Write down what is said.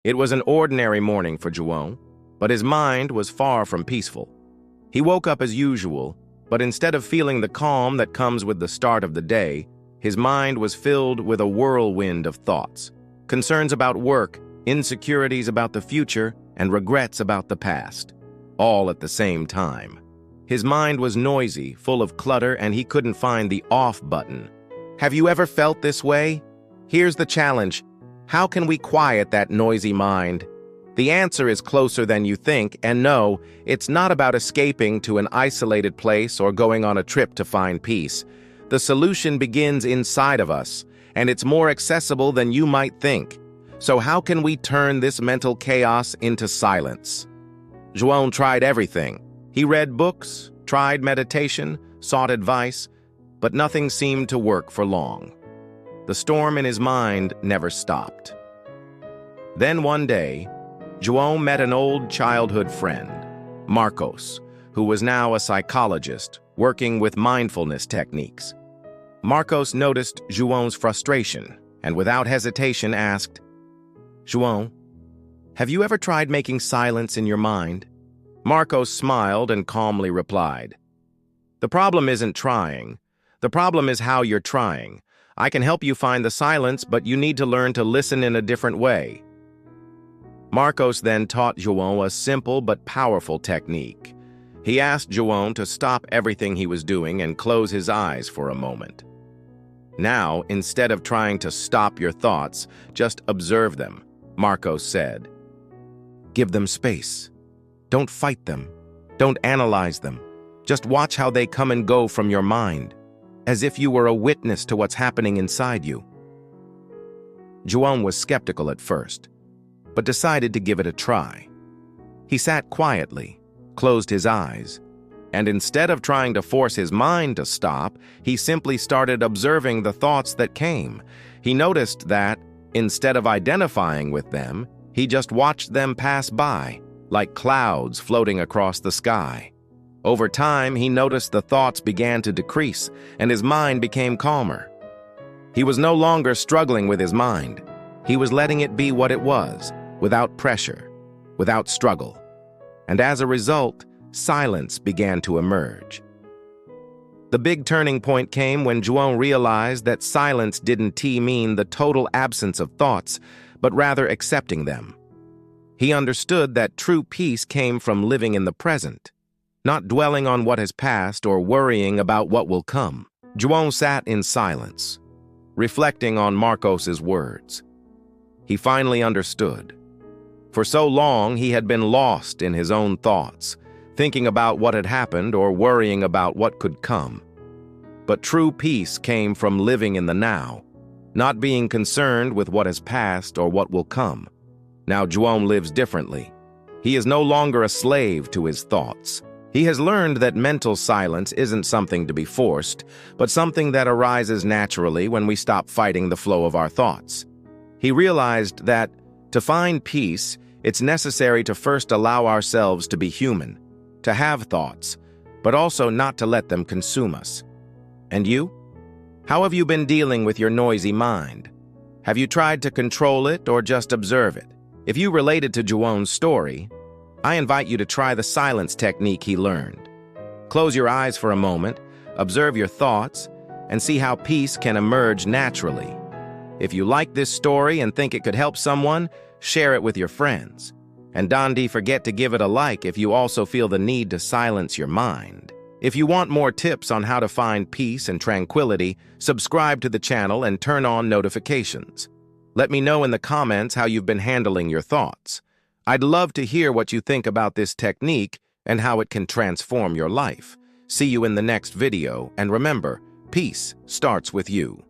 It was an ordinary morning for Zhuang, but his mind was far from peaceful. He woke up as usual, but instead of feeling the calm that comes with the start of the day, his mind was filled with a whirlwind of thoughts. Concerns about work, insecurities about the future, and regrets about the past, all at the same time. His mind was noisy, full of clutter, and he couldn't find the off button. Have you ever felt this way? Here's the challenge. How can we quiet that noisy mind? The answer is closer than you think, and no, it's not about escaping to an isolated place or going on a trip to find peace. The solution begins inside of us, and it's more accessible than you might think. So how can we turn this mental chaos into silence? Zhuang tried everything. He read books, tried meditation, sought advice, but nothing seemed to work for long. The storm in his mind never stopped. Then one day, Zhuang met an old childhood friend, Marcos, who was now a psychologist working with mindfulness techniques. Marcos noticed Zhuang's frustration and without hesitation asked, "Zhuang, have you ever tried making silence in your mind?" Marcos smiled and calmly replied, "The problem isn't trying. The problem is how you're trying. I can help you find the silence, but you need to learn to listen in a different way." Marcos then taught Zhuang a simple but powerful technique. He asked Zhuang to stop everything he was doing and close his eyes for a moment. Now, instead of trying to stop your thoughts, just observe them, Marcos said. Give them space. Don't fight them. Don't analyze them. Just watch how they come and go from your mind, as if you were a witness to what's happening inside you. Zhuang was skeptical at first, but decided to give it a try. He sat quietly, closed his eyes, and instead of trying to force his mind to stop, he simply started observing the thoughts that came. He noticed that, instead of identifying with them, he just watched them pass by, like clouds floating across the sky. Over time, he noticed the thoughts began to decrease, and his mind became calmer. He was no longer struggling with his mind. He was letting it be what it was, without pressure, without struggle. And as a result, silence began to emerge. The big turning point came when Zhuang realized that silence didn't mean the total absence of thoughts, but rather accepting them. He understood that true peace came from living in the present, not dwelling on what has passed or worrying about what will come. Zhuang sat in silence, reflecting on Marcos's words. He finally understood. For so long, he had been lost in his own thoughts, thinking about what had happened or worrying about what could come. But true peace came from living in the now, not being concerned with what has passed or what will come. Now Zhuang lives differently. He is no longer a slave to his thoughts. He has learned that mental silence isn't something to be forced, but something that arises naturally when we stop fighting the flow of our thoughts. He realized that, to find peace, it's necessary to first allow ourselves to be human, to have thoughts, but also not to let them consume us. And you? How have you been dealing with your noisy mind? Have you tried to control it or just observe it? If you related to Zhuang's story, I invite you to try the silence technique he learned. Close your eyes for a moment, observe your thoughts, and see how peace can emerge naturally. If you like this story and think it could help someone, share it with your friends. And don't forget to give it a like if you also feel the need to silence your mind. If you want more tips on how to find peace and tranquility, subscribe to the channel and turn on notifications. Let me know in the comments how you've been handling your thoughts. I'd love to hear what you think about this technique and how it can transform your life. See you in the next video, and remember, peace starts with you.